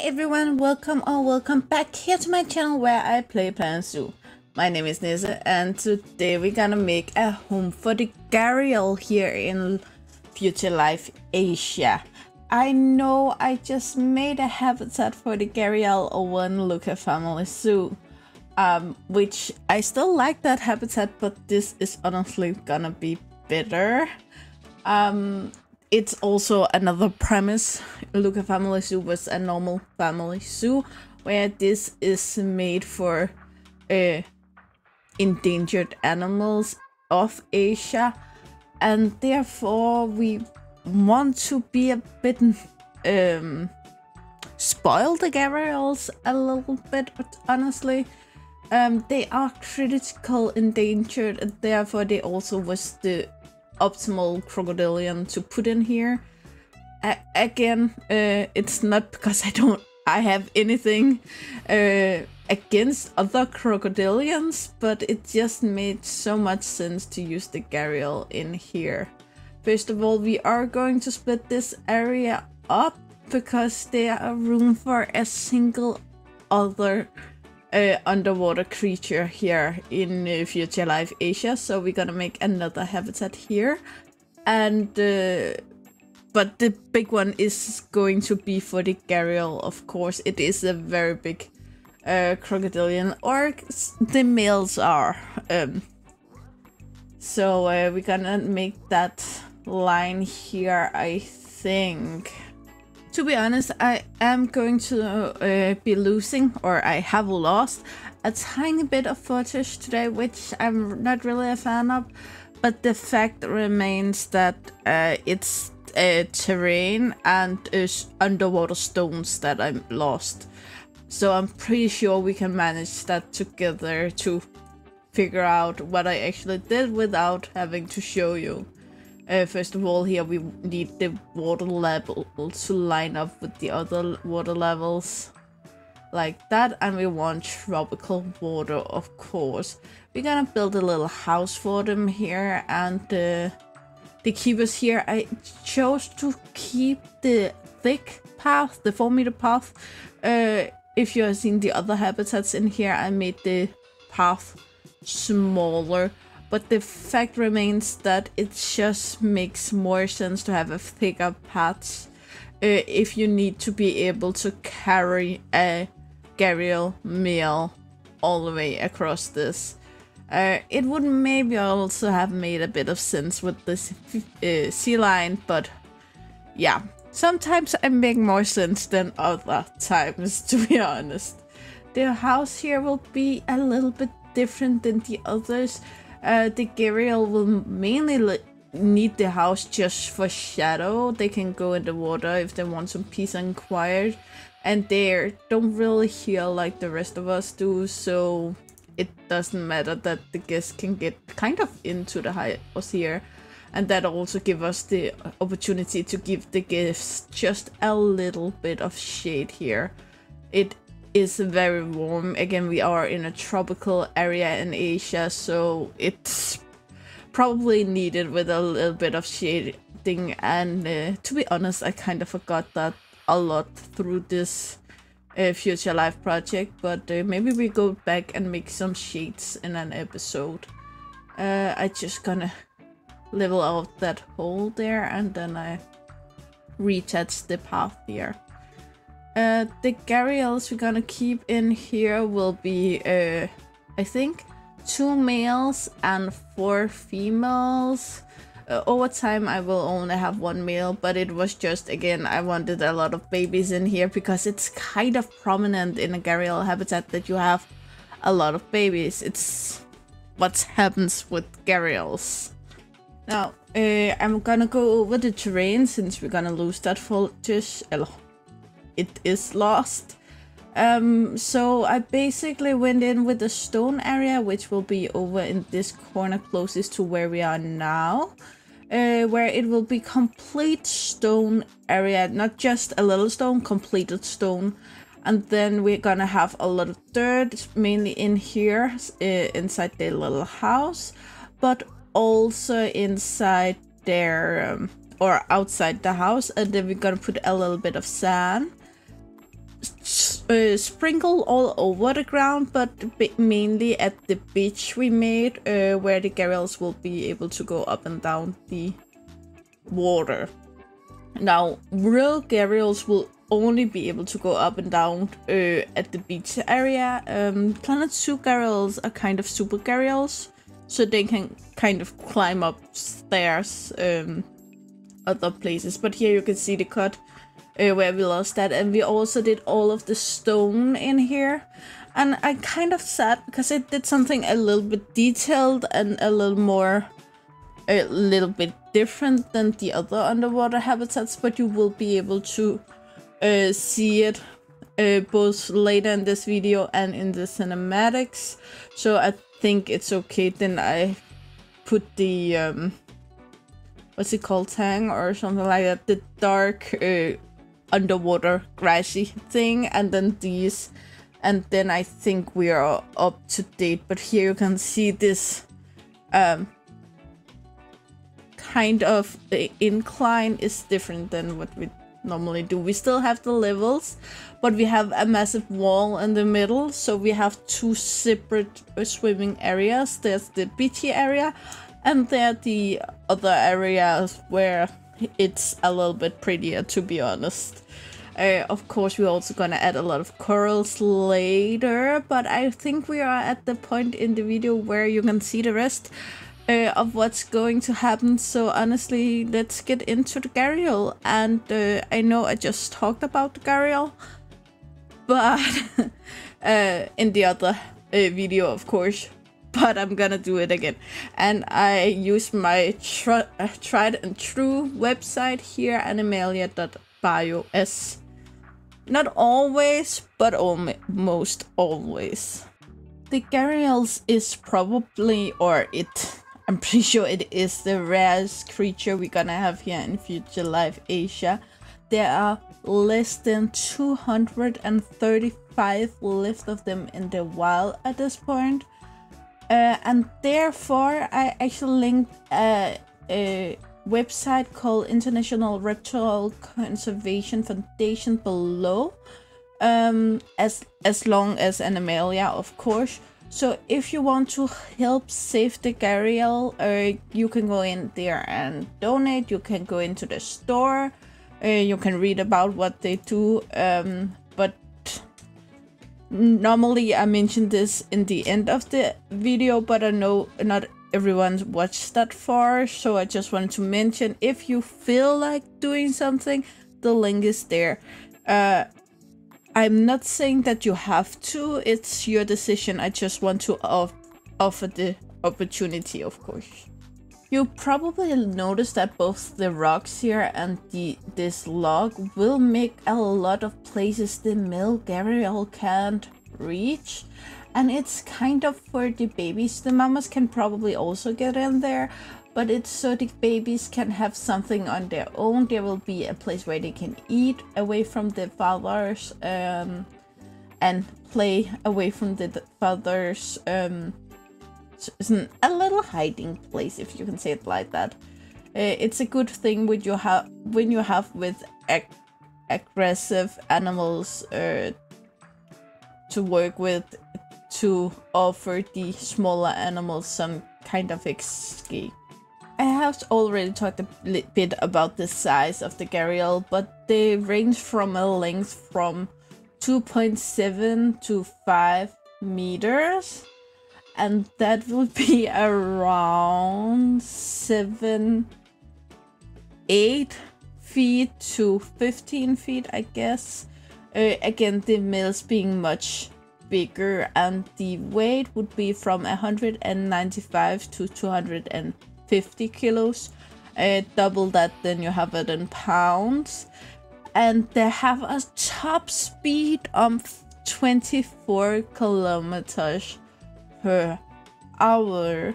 everyone, welcome or welcome back here to my channel where I play Planet Zoo. My name is Nisse and today we're gonna make a home for the Gharial here in Future Life Asia. I know I just made a habitat for the Gharial over in Luca Family Zoo, which I still like that habitat, but this is honestly gonna be better. It's also another premise. Luca Family Zoo was a normal family zoo, where this is made for endangered animals of Asia, and therefore we want to be a bit spoil the Gharials a little bit, but honestly. They are critical endangered, and therefore they also was the optimal crocodilian to put in here. Again, it's not because I have anything against other crocodilians, but it just made so much sense to use the Gharial in here. First of all, we are going to split this area up because there are room for a single other underwater creature here in Future Life Asia, so we're gonna make another habitat here, and but the big one is going to be for the Gharial. Of course, it is a very big crocodilian, or the males are. So we're gonna make that line here, I think. To be honest, I am going to be losing, or I have lost, a tiny bit of footage today, which I'm not really a fan of, but the fact remains that it's terrain and underwater stones that I lost. So I'm pretty sure we can manage that together to figure out what I actually did without having to show you. First of all, here we need the water level to line up with the other water levels like that, and we want tropical water, of course. We're gonna build a little house for them here, and the keepers here, I chose to keep the thick path, the 4-meter path. If you have seen the other habitats in here, I made the path smaller. But the fact remains that it just makes more sense to have a thicker path if you need to be able to carry a Gharial male all the way across this. It would maybe also have made a bit of sense with this sea lion, but yeah, sometimes I make more sense than other times, to be honest. The house here will be a little bit different than the others. The Gharial will mainly need the house just for shadow. They can go in the water if they want some peace and quiet, and they don't really heal like the rest of us do, so it doesn't matter that the guests can get kind of into the house here, and that also give us the opportunity to give the guests just a little bit of shade here. It is very warm. Again, we are in a tropical area in Asia, so it's probably needed with a little bit of shading, and to be honest, I kind of forgot that a lot through this Future Life project, but maybe we go back and make some shades in an episode. I just gonna level out that hole there, and then I retouch the path here. The Gharials we're gonna keep in here will be, I think, 2 males and 4 females. Over time I will only have 1 male, but it was just, again, I wanted a lot of babies in here because it's kind of prominent in a Gharial habitat that you have a lot of babies. It's what happens with Gharials. Now, I'm gonna go over the terrain since we're gonna lose that footage. It is lost. So I basically went in with the stone area, which will be over in this corner closest to where we are now, where it will be complete stone area, not just a little stone, completed stone. And then we're gonna have a lot of dirt, mainly in here, inside the little house, but also inside there, or outside the house. And then we're gonna put a little bit of sand sprinkled all over the ground, but mainly at the beach we made, where the Gharials will be able to go up and down the water. Now, real Gharials will only be able to go up and down at the beach area. Planet Zoo Gharials are kind of super Gharials, so they can kind of climb up stairs other places. But here you can see the cut where we lost that, and we also did all of the stone in here. And I kind of sad because I did something a little bit detailed and a little bit different than the other underwater habitats, but you will be able to see it both later in this video and in the cinematics. So I think it's okay. Then I put the what's it called, tang or something like that, the dark underwater grassy thing, and then these, and then I think we are up to date. But here you can see this kind of the incline is different than what we normally do. We still have the levels, but we have a massive wall in the middle, so we have two separate swimming areas. There's the beachy area, and there are the other areas where it's a little bit prettier, to be honest. Of course, we're also gonna add a lot of corals later, but I think we are at the point in the video where you can see the rest of what's going to happen. So honestly, let's get into the Gharial. And I know I just talked about the Gharial, but in the other video, of course, but I'm gonna do it again. And I use my tried and true website here, animalia.bios. Not always, but almost always. The Gharials is probably, or I'm pretty sure it is the rarest creature we're gonna have here in Future Life Asia. There are less than 235 left of them in the wild at this point. And therefore, I actually linked a website called International Reptile Conservation Foundation below, as long as Animalia, of course. So if you want to help save the Gharial, you can go in there and donate. You can go into the store. You can read about what they do. But normally I mention this in the end of the video, but I know not everyone's watched that far, so I just wanted to mention, if you feel like doing something, the link is there. I'm not saying that you have to, it's your decision. I just want to offer the opportunity, of course. You probably noticed that both the rocks here and this log will make a lot of places the male Gharial can't reach. And it's kind of for the babies. The mamas can probably also get in there, but it's so the babies can have something on their own. There will be a place where they can eat away from the fathers, and play away from the fathers. So it's a little hiding place, if you can say it like that. It's a good thing when you have with aggressive animals to work with, to offer the smaller animals some kind of escape. I have already talked a bit about the size of the Gharial, but they range from a length from 2.7 to 5 meters, and that will be around 8 feet to 15 feet, I guess. Again, the males being much bigger, and the weight would be from 195 to 250 kilos. Double that, then you have it in pounds. And they have a top speed of 24 kilometers per hour.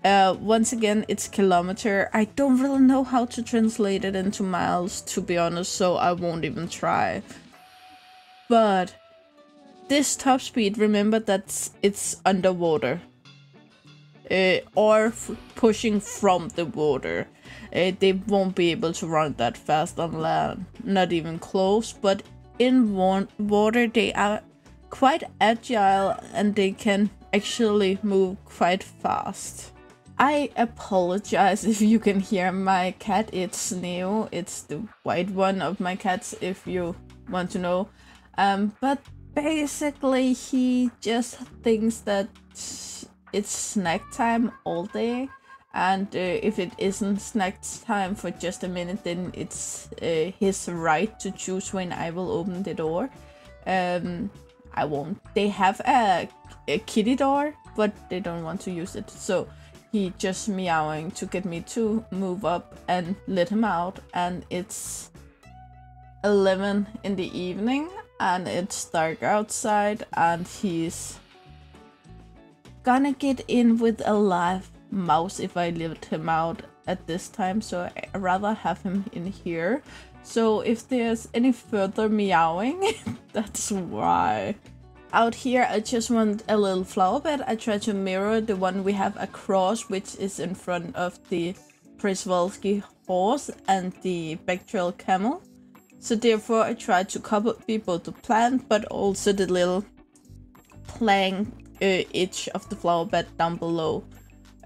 Once again, it's kilometer. I don't really know how to translate it into miles, to be honest, so I won't even try. But this top speed, remember that it's underwater, or pushing from the water. They won't be able to run that fast on land, not even close. But in water, they are quite agile and they can actually move quite fast. I apologize if you can hear my cat. It's Neo. It's the white one of my cats, if you want to know. But basically he just thinks that it's snack time all day, and if it isn't snack time for just a minute, then it's his right to choose when I will open the door. I won't. They have a kitty door, but they don't want to use it, so he just meowing to get me to move up and let him out. And it's 11 in the evening and it's dark outside, and he's gonna get in with a live mouse if I let him out at this time, so I'd rather have him in here. So if there's any further meowing, that's why. Out here, I just want a little flower bed. I try to mirror the one we have across, which is in front of the Przewalski horse and the Bactrial camel. So therefore, I try to copy both the plant, but also the little plank edge of the flower bed down below.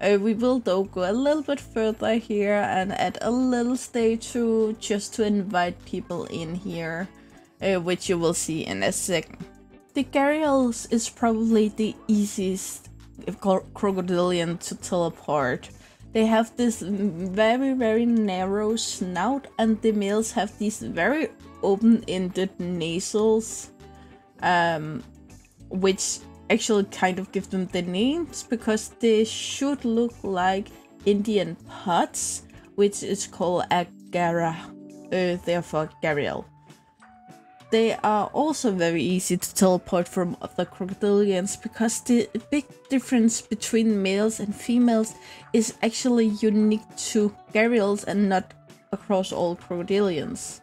We will though go a little bit further here and add a little statue just to invite people in here, which you will see in a second. The Gharials is probably the easiest crocodilian to teleport. They have this very narrow snout, and the males have these very open-ended nasals, which actually kind of give them the names because they should look like Indian pots, which is called a Gara, therefore Gharial. They are also very easy to teleport from other crocodilians because the big difference between males and females is actually unique to Gharials and not across all crocodilians.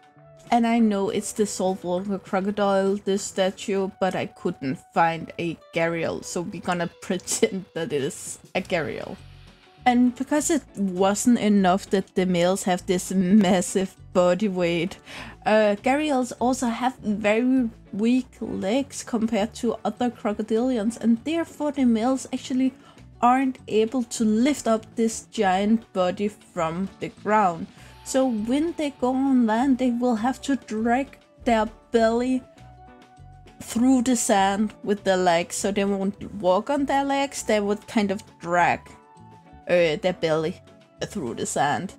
And I know it's the saltwater crocodile, this statue, but I couldn't find a Gharial, so we're gonna pretend that it is a Gharial. And because it wasn't enough that the males have this massive body weight, Gharials also have very weak legs compared to other crocodilians, and therefore the males actually aren't able to lift up this giant body from the ground. So when they go on land, they will have to drag their belly through the sand with their legs, so they won't walk on their legs, they would kind of drag their belly through the sand,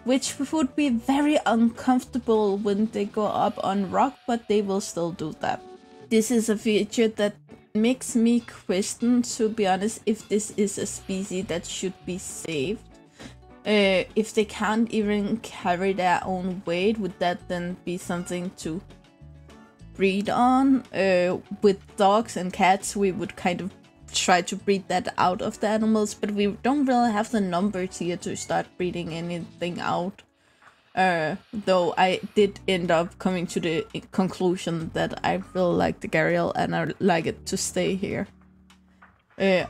which would be very uncomfortable when they go up on rock, but they will still do that. This is a feature that makes me question, to be honest, if this is a species that should be saved. If they can't even carry their own weight, would that then be something to breed on? With dogs and cats, we would kind of try to breed that out of the animals, but we don't really have the numbers here to start breeding anything out. Though I did end up coming to the conclusion that I really like the Gharial and I like it to stay here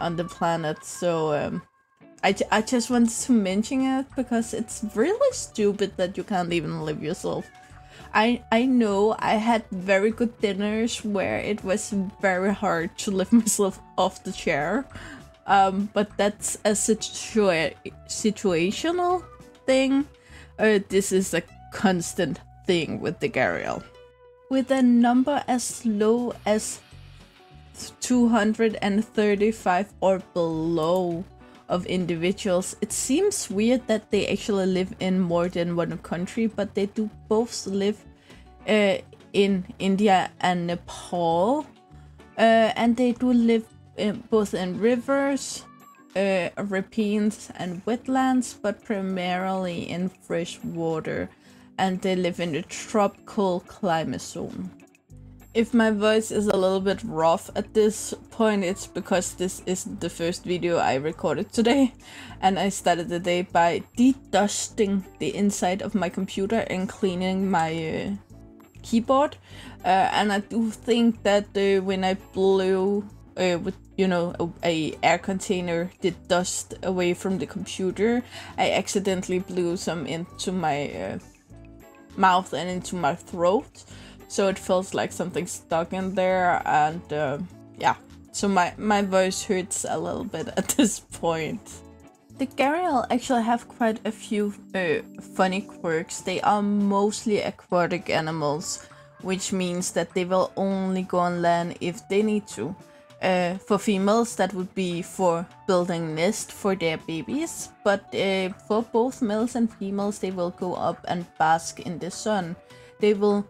on the planet. So I just wanted to mention it because it's really stupid that you can't even live yourself. I know I had very good dinners where it was very hard to lift myself off the chair, but that's a situational thing. This is a constant thing with the Gharial. With a number as low as 235 or below of individuals, it seems weird that they actually live in more than one country, but they do both live in India and Nepal, and they do live both in rivers, ravines and wetlands, but primarily in fresh water, and they live in the tropical climate zone. If my voice is a little bit rough at this point, it's because this isn't the first video I recorded today, and I started the day by de-dusting the inside of my computer and cleaning my keyboard, and I do think that when I blew with, you know, a air container the dust away from the computer, I accidentally blew some into my mouth and into my throat, so it feels like something stuck in there, and yeah, so my voice hurts a little bit at this point. The Gharial actually have quite a few funny quirks. They are mostly aquatic animals, which means that they will only go on land if they need to. For females, that would be for building nest for their babies, but for both males and females, they will go up and bask in the sun. They will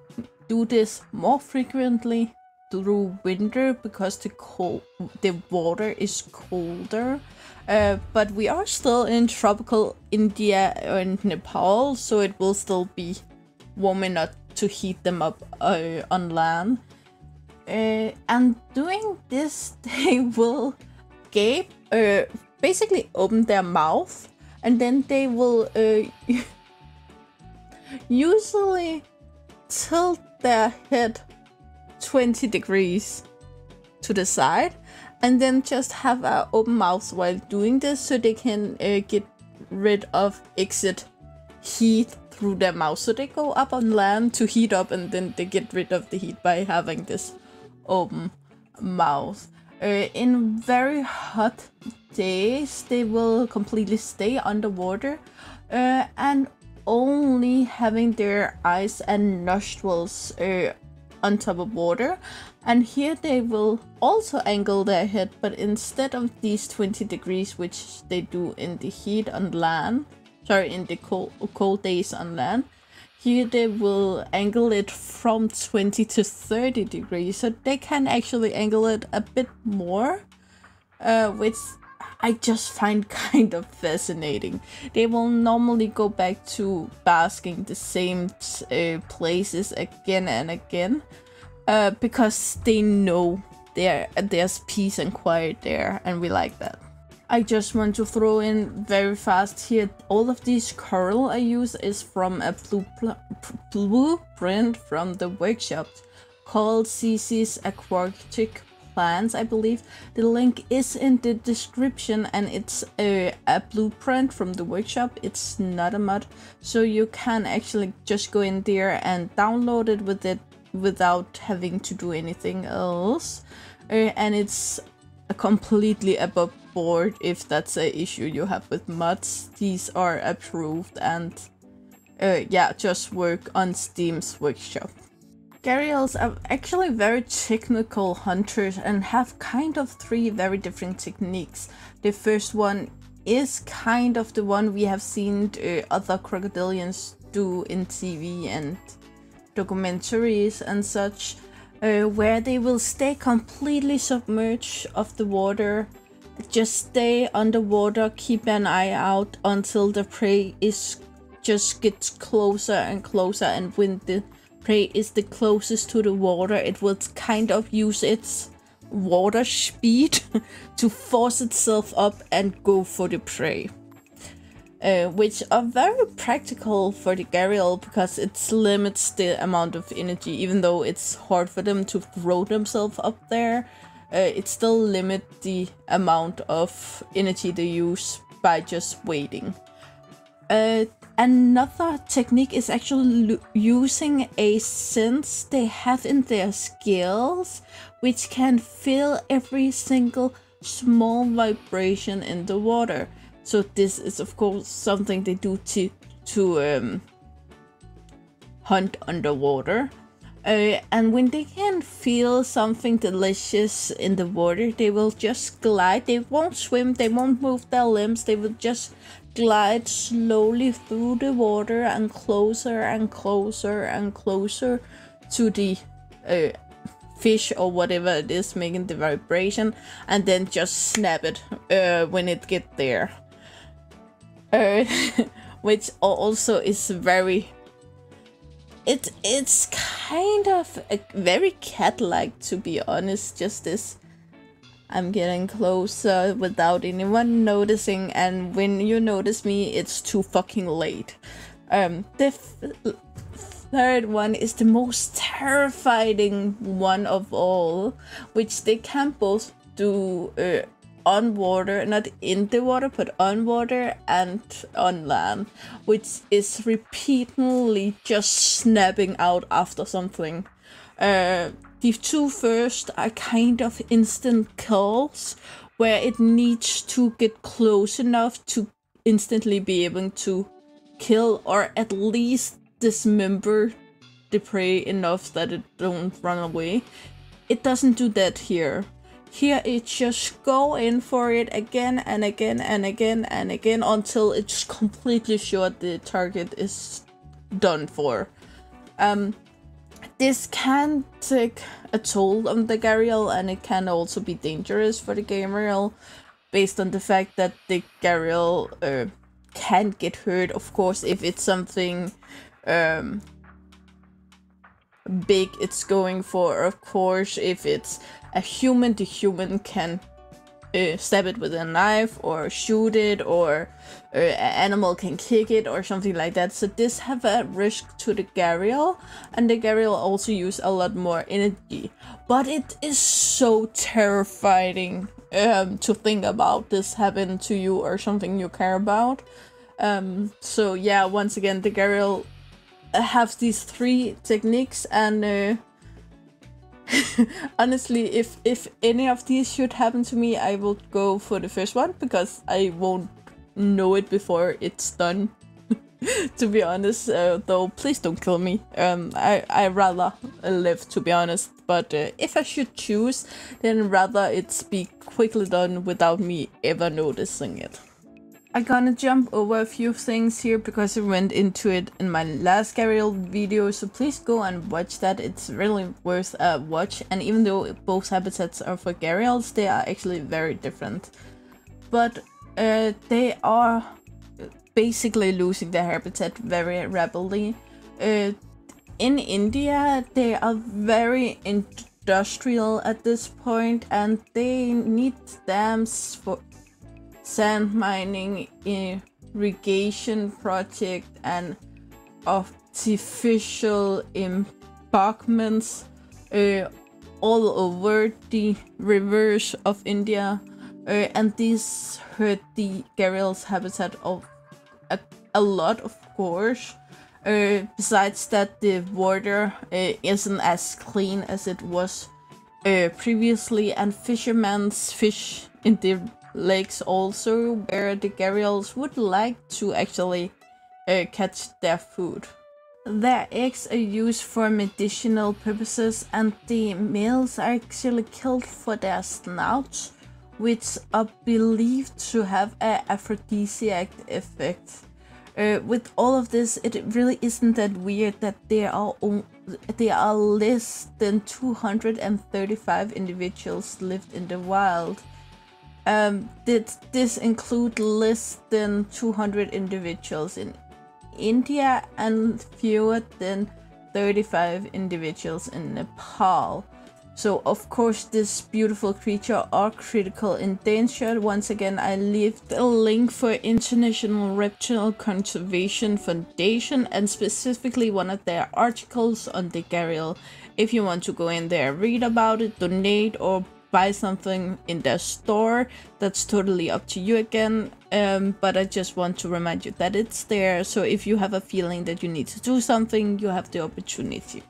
do this more frequently through winter because the water is colder. But we are still in tropical India and Nepal, so it will still be warm enough to heat them up on land. And doing this, they will gape, basically open their mouth, and then they will usually tilt their head 20 degrees to the side, and then just have an open mouth while doing this, so they can get rid of exit heat through their mouth. So they go up on land to heat up, and then they get rid of the heat by having this open mouth. In very hot days, they will completely stay underwater and only having their eyes and nostrils on top of water. And here they will also angle their head, but instead of these 20 degrees, which they do in the heat on land, in the cold days on land, here they will angle it from 20 to 30 degrees, so they can actually angle it a bit more, which I just find kind of fascinating. They will normally go back to basking the same places again and again, because they know there's peace and quiet there, and we like that. I just want to throw in very fast here, all of these coral I use is from a blueprint from the workshop called CC's Aquatic Plants, I believe. The link is in the description, and it's a blueprint from the workshop. It's not a mod, so you can actually just go in there and download it without having to do anything else. And it's completely above board if that's an issue you have with mods. These are approved, and yeah, just work on Steam's workshop. Gharials are actually very technical hunters and have kind of three very different techniques. The first one is kind of the one we have seen other crocodilians do in TV and documentaries and such, where they will stay completely submerged of the water, just stay underwater, keep an eye out until the prey just gets closer and closer, and when the prey is the closest to the water, it will kind of use its water speed to force itself up and go for the prey. Which are very practical for the Gharial because it limits the amount of energy. Even though it's hard for them to throw themselves up there, it still limits the amount of energy they use by just waiting. Another technique is actually using a sense they have in their scales, which can feel every single small vibration in the water. So this is of course something they do to hunt underwater. And when they can feel something delicious in the water, they will just glide. They won't swim, they won't move their limbs, they will just glide slowly through the water and closer and closer and closer to the fish or whatever it is making the vibration, and then just snap it when it gets there. Which also is very... It's kind of very cat-like, to be honest. Just this, I'm getting closer without anyone noticing, and when you notice me, it's too fucking late. The third one is the most terrifying one of all, which they can both do on water, not in the water, but on water and on land, which is repeatedly just snapping out after something. The two first are kind of instant kills, where it needs to get close enough to instantly be able to kill or at least dismember the prey enough that it don't run away. It doesn't do that here. Here it just go in for it again and again and again and again until it's completely sure the target is done for. This can take a toll on the Gharial, and it can also be dangerous for the Gharial, based on the fact that the Gharial can get hurt, of course, if it's something big it's going for. Of course, if it's a human, the human can stab it with a knife or shoot it, or an animal can kick it or something like that. So this have a risk to the Gharial, and the Gharial also use a lot more energy. But it is so terrifying to think about this happen to you or something you care about. So yeah, once again, the Gharial have these 3 techniques, and honestly, if any of these should happen to me, I will go for the first one, because I won't know it before it's done. To be honest, though, please don't kill me. I rather live, to be honest. But if I should choose, then rather it's be quickly done without me ever noticing it. I'm gonna jump over a few things here because I went into it in my last Gharial video, so please go and watch that. It's really worth a watch, and even though both habitats are for Gharials, they are actually very different. But they are basically losing their habitat very rapidly. In India, they are very industrial at this point, and they need dams for sand mining, irrigation project, and artificial embankments all over the rivers of India, and these hurt the Gharial's habitat of a lot, of course. Besides that, the water isn't as clean as it was previously, and fishermen's fish in the lakes also, where the Gharials would like to actually catch their food. Their eggs are used for medicinal purposes, and the males are actually killed for their snouts, which are believed to have an aphrodisiac effect. With all of this, it really isn't that weird that there are less than 235 individuals lived in the wild. This include less than 200 individuals in India and fewer than 35 individuals in Nepal. So of course this beautiful creature are critical endangered. Once again, I leave the link for International Reptile Conservation Foundation, and specifically one of their articles on the Gharial. If you want to go in there, read about it, donate, or buy something in their store, that's totally up to you again. But I just want to remind you that it's there, so if you have a feeling that you need to do something, you have the opportunity.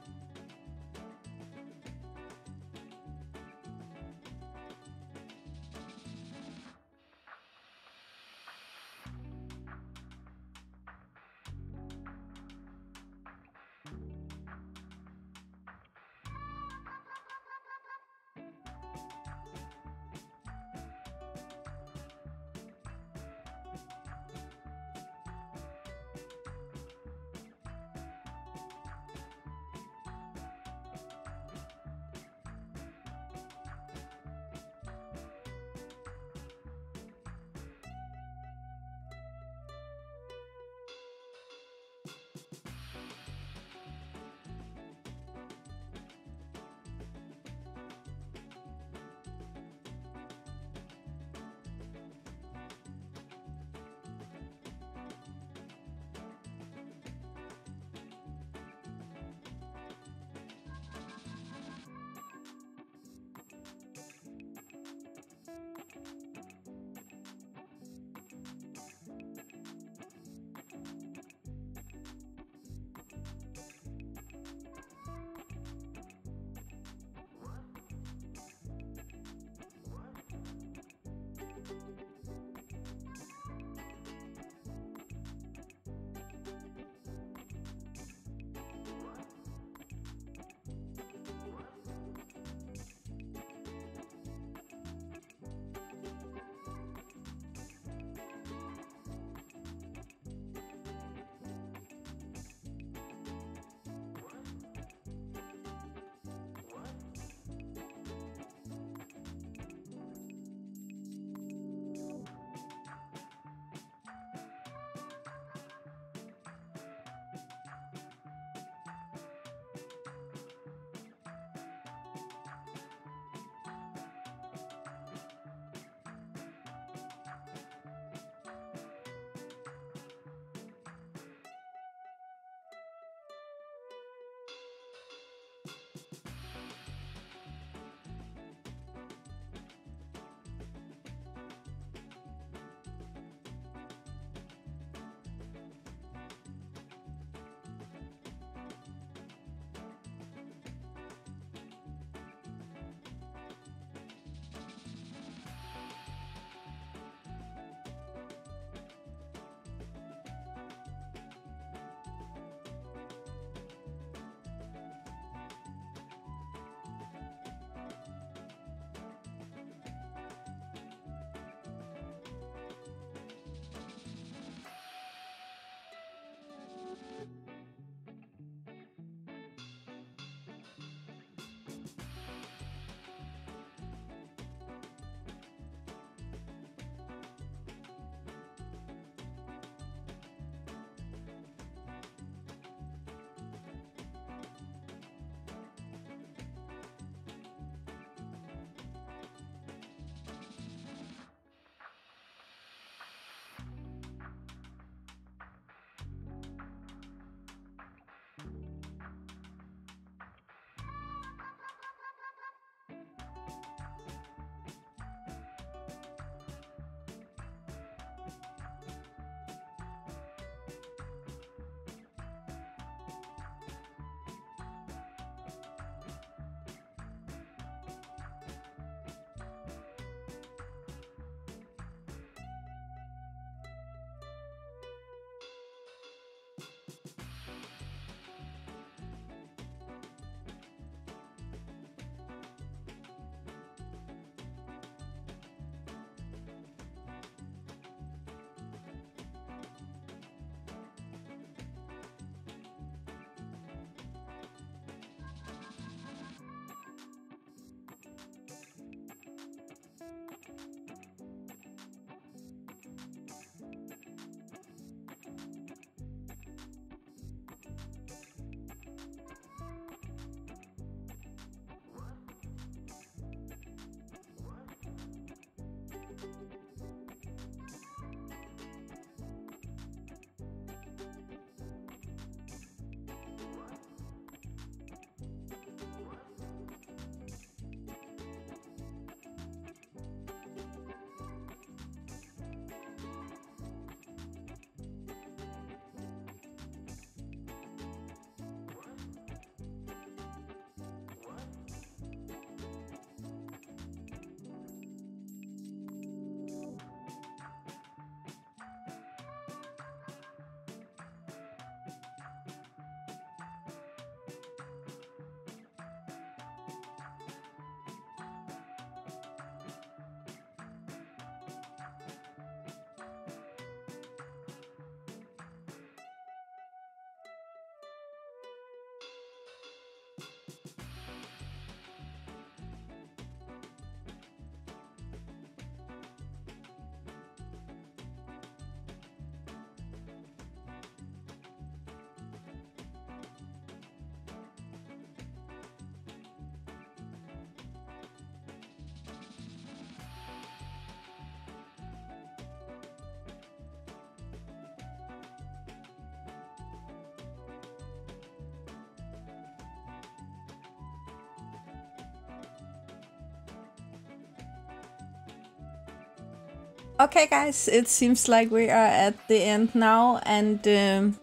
Okay guys, it seems like we are at the end now, and don't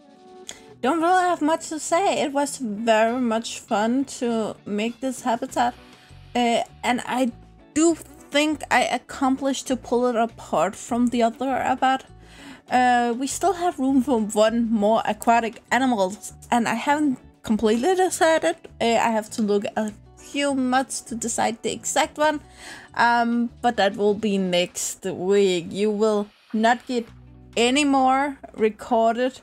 really have much to say. It was very much fun to make this habitat, and I do think I accomplished to pull it apart from the other abat. We still have room for one more aquatic animals, and I haven't completely decided. I have to look at a few months to decide the exact one, but that will be next week. You will not get any more recorded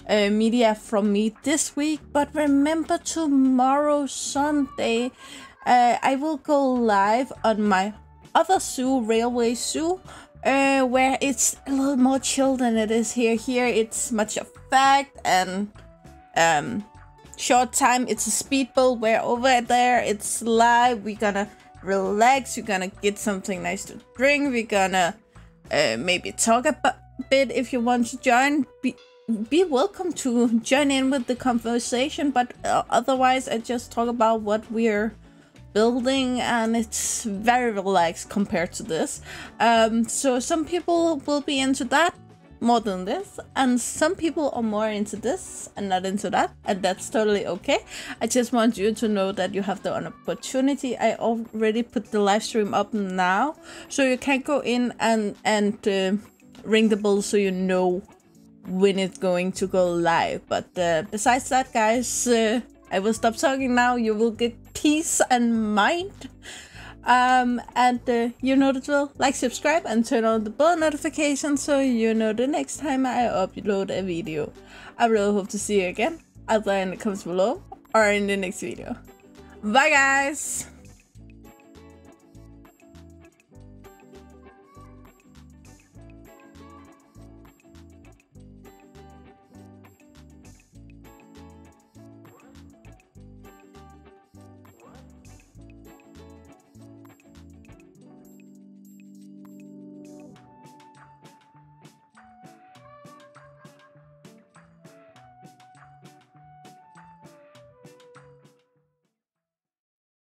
media from me this week, but remember, tomorrow Sunday I will go live on my other zoo, Railway Zoo, where it's a little more chill than it is here. Here it's much of fact and short time. It's a speedboat, where over there it's live. We're gonna relax, you're gonna get something nice to drink, we're gonna maybe talk a bit. If you want to join, be welcome to join in with the conversation, but otherwise I just talk about what we're building, and it's very relaxed compared to this. So some people will be into that more than this, and some people are more into this and not into that, and that's totally okay. I just want you to know that you have the opportunity. I already put the live stream up now, so you can go in and ring the bell so you know when it's going to go live. But besides that, guys, I will stop talking now. You will get peace and mind. And you know the drill. Like, subscribe, and turn on the bell notification so you know the next time I upload a video. I really hope to see you again, either in the comments below or in the next video. Bye guys!